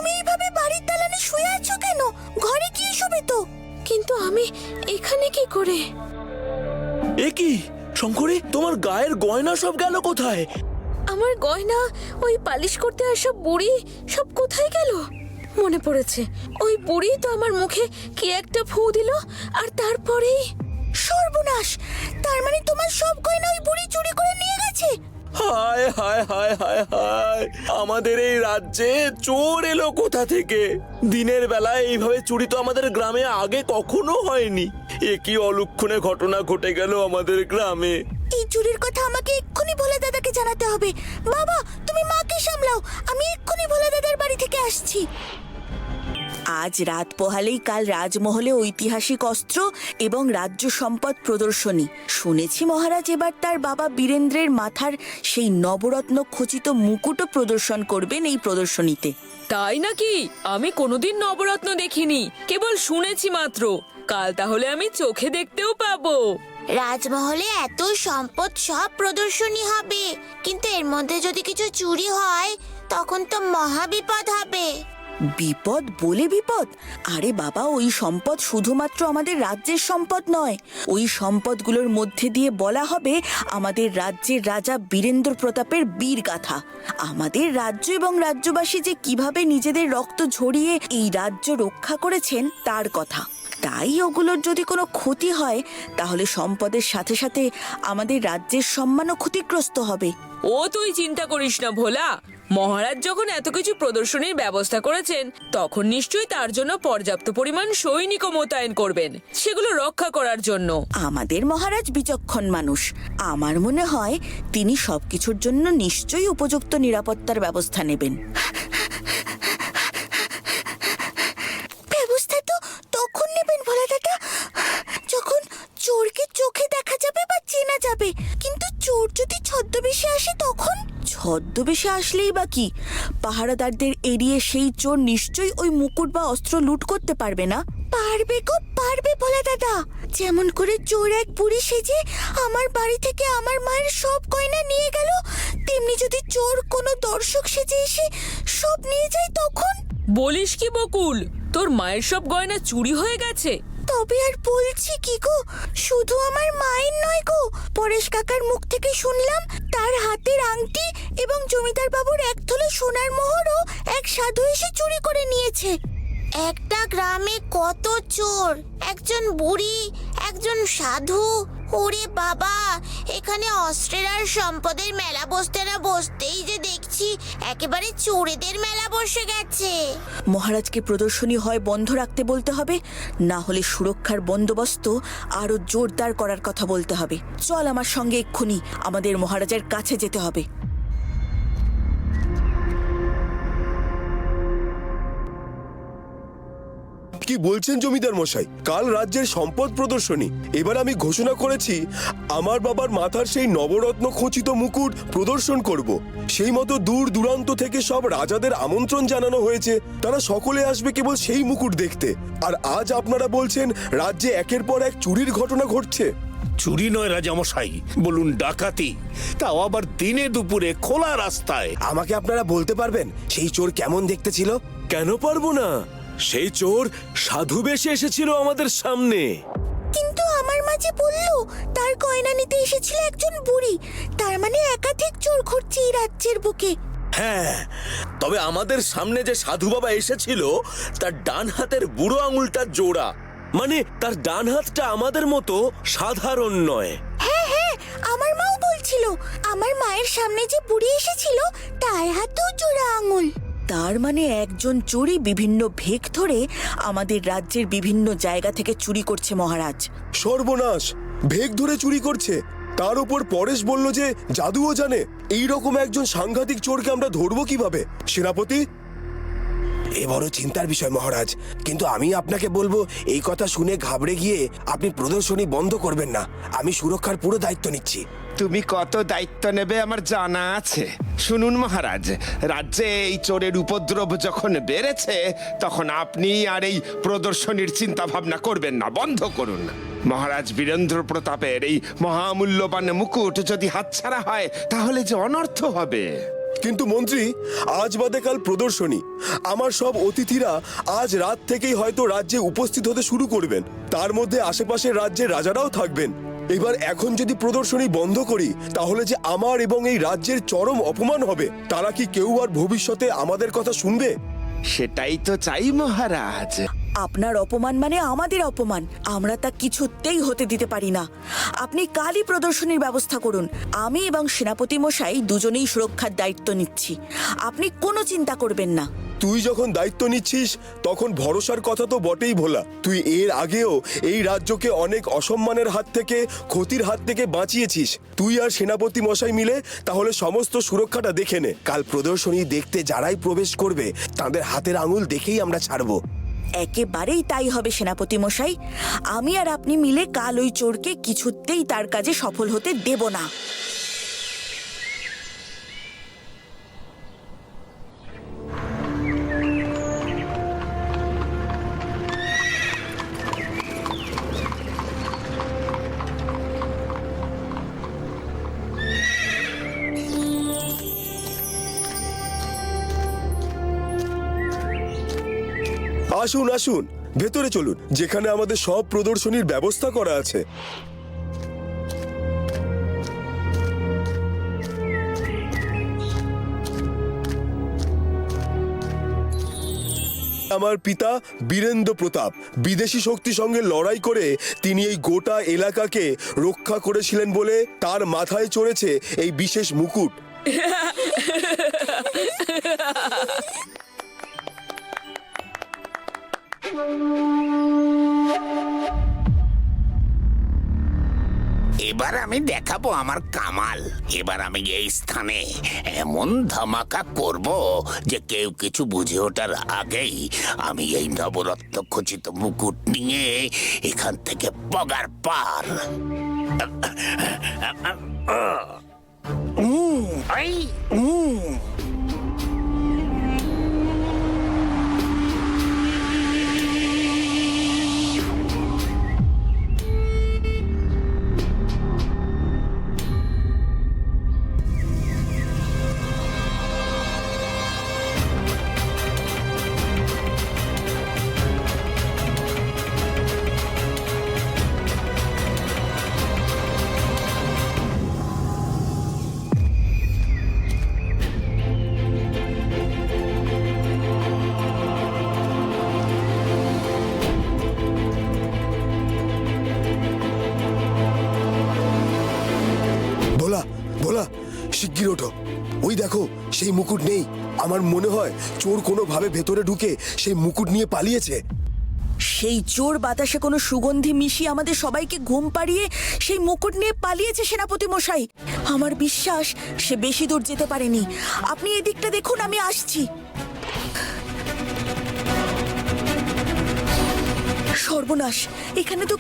তুমি এইভাবে বাড়ির দালানে শুয়ে আছো কেন? ঘরে কি শুবে তো? কিন্তু আমি এখানে কি করে? এ কি শঙ্করী, তোমার গায়ের গয়না সব গেল কোথায়? আমার গয়না, ওই পালিশ করতে আসা বুড়ি সব কোথায় গেল? মনে পড়েছে, ওই বুড়ি তো আমার মুখে কি একটা ফু দিল, আর তারপরেই সর্বনাশ! তার মানে তোমার সব গয়না ওই বুড়ি চুরি করে নিয়ে গেছে? হায় হায় হায় হায় হায়, আমাদের এই রাজ্যে চোর এলো কোথা থেকে? দিনের বেলায় এইভাবে চুরি তো আমাদের গ্রামে আগে কখনো হয়নি। এ কি অলক্ষণে ঘটনা ঘটে গেল আমাদের গ্রামে। এই চুরির কথা আমাকে এক্ষুনি ভোলা দাদাকে জানাতে হবে। বাবা, তুমি মাকে সামলাও, আমি এক্ষুনি ভোলা দাদার বাড়ি থেকে আসছি। আজ রাত পোহালেই কাল রাজমহলে ঐতিহাসিক অস্ত্র এবং রাজ্য সম্পদ প্রদর্শনী। শুনেছি মহারাজ এবার তার বাবা বীরেন্দ্রের মাথার সেই নবরত্ন খচিত মুকুটও প্রদর্শন করবেন এই প্রদর্শনীতে। তাই নাকি? আমি কোনোদিন নবরত্ন দেখিনি, কেবল শুনেছি মাত্র। কাল তাহলে আমি চোখে দেখতেও পাবো। রাজমহলে এত সম্পদ সব প্রদর্শনী হবে, কিন্তু এর মধ্যে যদি কিছু চুরি হয় তখন তো মহা বিপদ হবে। বিপদ বলে বিপদ? আরে বাবা, ওই সম্পদ শুধুমাত্র আমাদের রাজ্যের সম্পদ নয়। ওই সম্পদগুলোর মধ্যে দিয়ে বলা হবে আমাদের রাজ্যের রাজা বীরেন্দ্র প্রতাপের বীর গাথা। আমাদের রাজ্য এবং রাজ্যবাসী যে কিভাবে নিজেদের রক্ত ঝরিয়ে এই রাজ্য রক্ষা করেছেন তার কথা। তাই ওগুলোর যদি কোনো ক্ষতি হয় তাহলে সম্পদের সাথে সাথে আমাদের রাজ্যের সম্মানও ক্ষতিগ্রস্ত হবে। ও তুই চিন্তা করিস না ভোলা, মহারাজ যখন এত কিছু প্রদর্শনীর ব্যবস্থা করেছেন তখন নিশ্চয়ই তার জন্য পর্যাপ্ত পরিমাণ সৈনিকও মোতায়েন করবেন সেগুলো রক্ষা করার জন্য। আমাদের মহারাজ বিচক্ষণ মানুষ, আমার মনে হয় তিনি সবকিছুর জন্য নিশ্চয়ই উপযুক্ত নিরাপত্তার ব্যবস্থা নেবেন। ব্যবস্থা তো তখন নেবেন ভোলা দাদা, যখন চোরকে চোখে দেখা যাবে বা চেনা যাবে। কিন্তু চোর যদি ছদ্মবেশে আসে তখন? ছদ্মবেশে আসলেই বা কি, পাহারাদারদের এড়িয়ে সেই চোর নিশ্চয়ই ওই মুকুট বা অস্ত্র লুট করতে পারবে না? পারবে গো পারবে ভোলা দাদা। যেমন করে চোর এক বুড়ি সেজে আমার বাড়ি থেকে আমার মায়ের সব গয়না নিয়ে গেল, তেমনি যদি চোর কোনো দর্শক সেজে এসে সব নিয়ে যায় তখন? বলিস কি বকুল, তোর মায়ের সব গয়না চুরি হয়ে গেছে? তবে আর বলছি কি গো, শুধু আমার মায়ের নয় গো, পরেশ কাকার মুখ থেকে শুনলাম তার হাতের আংটি এবং জমিদার বাবুর এক থলে সোনার মোহরও এক সাধু এসে চুরি করে নিয়েছে। একটা গ্রামে কত চোর, একজন বুড়ি, একজন সাধু। ওরে বাবা, এখানে অস্ত্রের আর সম্পদের মেলা বসতে না বসতেই যে দেখছি একেবারে চোরেদের মেলা বসে গেছে। মহারাজকে প্রদর্শনী হয় বন্ধ রাখতে বলতে হবে, না হলে সুরক্ষার বন্দোবস্ত আরো জোরদার করার কথা বলতে হবে। চল আমার সঙ্গে এক্ষুনি আমাদের মহারাজের কাছে যেতে হবে। কি বলছেন জমিদার মশাই? কাল রাজ্যের সম্পদ প্রদর্শনী। এবার আমি ঘোষণা করেছি আমার বাবার মাথার সেই নবরত্ন খচিত মুকুট প্রদর্শন করব। সেই মতো দূর দূরান্ত থেকে সব রাজাদের আমন্ত্রণ জানানো হয়েছে, তারা সকলে আসবে কেবল সেই মুকুট দেখতে। আর আজ আপনারা বলছেন রাজ্যে একের পর এক চুরির ঘটনা ঘটছে। চুরি নয় রাজামশাই, বলুন ডাকাতি, তাও আবার দিনে দুপুরে খোলা রাস্তায়। আমাকে আপনারা বলতে পারবেন সেই চোর কেমন দেখতে ছিল? কেন পারবো না? সেই চোর সাধু বেশে এসেছিল আমাদের সামনে। কিন্তু আমার মাঝে বললো তার গয়না নিতে এসেছিল একজন বুড়ি, তার মানে একাধিক চোর ঘুরছে এই রাজ্যের বুকে। হ্যাঁ, তবে আমাদের সামনে যে সাধু বাবা এসেছিল তার ডান হাতের বুড়ো আঙুলটা জোড়া, মানে তার ডান হাতটা আমাদের মতো সাধারণ নয়। হ্যাঁ হ্যাঁ, আমার মাও বলছিল আমার মায়ের সামনে যে বুড়ি এসেছিল তার হাতেও জোড়া আঙুল। তার মানে একজন চোরই বিভিন্ন ভেক ধরে আমাদের রাজ্যের বিভিন্ন জায়গা থেকে চুরি করছে মহারাজ। সর্বনাশ! ভেগ ধরে চুরি করছে, তার উপর পরেশ বলল যে জাদুও জানে। এই রকম একজন সাংঘাতিক চোরকে আমরা ধরবো কিভাবে? সেনাপতি, এ বড় চিন্তার বিষয় মহারাজ, কিন্তু আমি আপনাকে বলবো এই কথা শুনে ঘাবড়ে গিয়ে আপনি প্রদর্শনী বন্ধ করবেন না। আমি সুরক্ষার পুরো দায়িত্ব নিচ্ছি। তুমি কত দায়িত্ব নেবে আমার জানা আছে। শুনুন মহারাজ, রাজ্যে এই চোরের উপদ্রব যখন বেড়েছে তখন আপনি আর এই প্রদর্শনীর চিন্তা ভাবনা করবেন না, বন্ধ করুন। মহারাজ বীরেন্দ্র প্রতাপের এই মহামূল্যবান মুকুট যদি হাতছাড়া হয় তাহলে যে অনর্থ হবে। কিন্তু মন্ত্রী, আজ বাদে কাল প্রদর্শনী। আমার সব অতিথিরা আজ রাত থেকেই হয়তো রাজ্যে উপস্থিত হতে শুরু করবেন। তার মধ্যে আশেপাশের রাজ্যের রাজারাও থাকবেন। এবার এখন যদি প্রদর্শনী বন্ধ করি তাহলে যে আমার এবং এই রাজ্যের চরম অপমান হবে। তারা কি কেউ আর ভবিষ্যতে আমাদের কথা শুনবে? সেটাই তো চাই মহারাজ। আপনার অপমান মানে আমাদের অপমান, আমরা তা কিছুতেই হতে দিতে পারি না। আপনি কালই প্রদর্শনীর ব্যবস্থা করুন। আমি এবং সেনাপতি মশাই দুজনেই সুরক্ষার দায়িত্ব নিচ্ছি, আপনি কোনো চিন্তা করবেন না। তুই যখন দায়িত্ব নিচ্ছিস তখন ভরসার কথা তো বটেই ভোলা। তুই এর আগেও এই রাজ্যকে অনেক অসম্মানের হাত থেকে, ক্ষতির হাত থেকে বাঁচিয়েছিস। তুই আর সেনাপতি মশাই মিলে তাহলে সমস্ত সুরক্ষাটা দেখে নে। কাল প্রদর্শনী দেখতে যারাই প্রবেশ করবে তাদের হাতের আঙুল দেখেই আমরা ছাড়বো। একেবারেই তাই হবে সেনাপতি মশাই। আমি আর আপনি মিলে কাল ওই চোরকে কিছুতেই তার কাজে সফল হতে দেব না। আসুন আসুন, ভেতরে চলুন, যেখানে আমাদের সব প্রদর্শনীর ব্যবস্থা করা আছে। আমার পিতা বীরেন্দ্র প্রতাপ বিদেশি শক্তির সঙ্গে লড়াই করে তিনি এই গোটা এলাকাকে রক্ষা করেছিলেন বলে তার মাথায় চড়েছে এই বিশেষ মুকুট। এবার আমি দেখাবো আমার কামাল। এবার আমি এই স্থানে এমন ধামাকা করব যে কেউ কিছু বুঝে ওঠার আগেই আমি এই নবরত্ন খচিত মুকুট নিয়ে এখান থেকে পগার পার। এই, ভোলা ভোলা, শিগগির ওঠো। ওই দেখো, সেই মুকুট নেই। আমার মনে হয় চোর কোনোভাবে ভেতরে ঢুকে সেই মুকুট নিয়ে পালিয়েছে। সেই চোর বাতাসে কোনো সুগন্ধি মিশিয়ে আমাদের সবাইকে ঘুম পাড়িয়ে সেই মুকুট নিয়ে পালিয়েছে সেনাপতি মশাই। আমার বিশ্বাস সে বেশি দূর যেতে পারেনি। আপনি এদিকটা দেখুন, আমি আসছি। সর্বনাশ, এখানে তো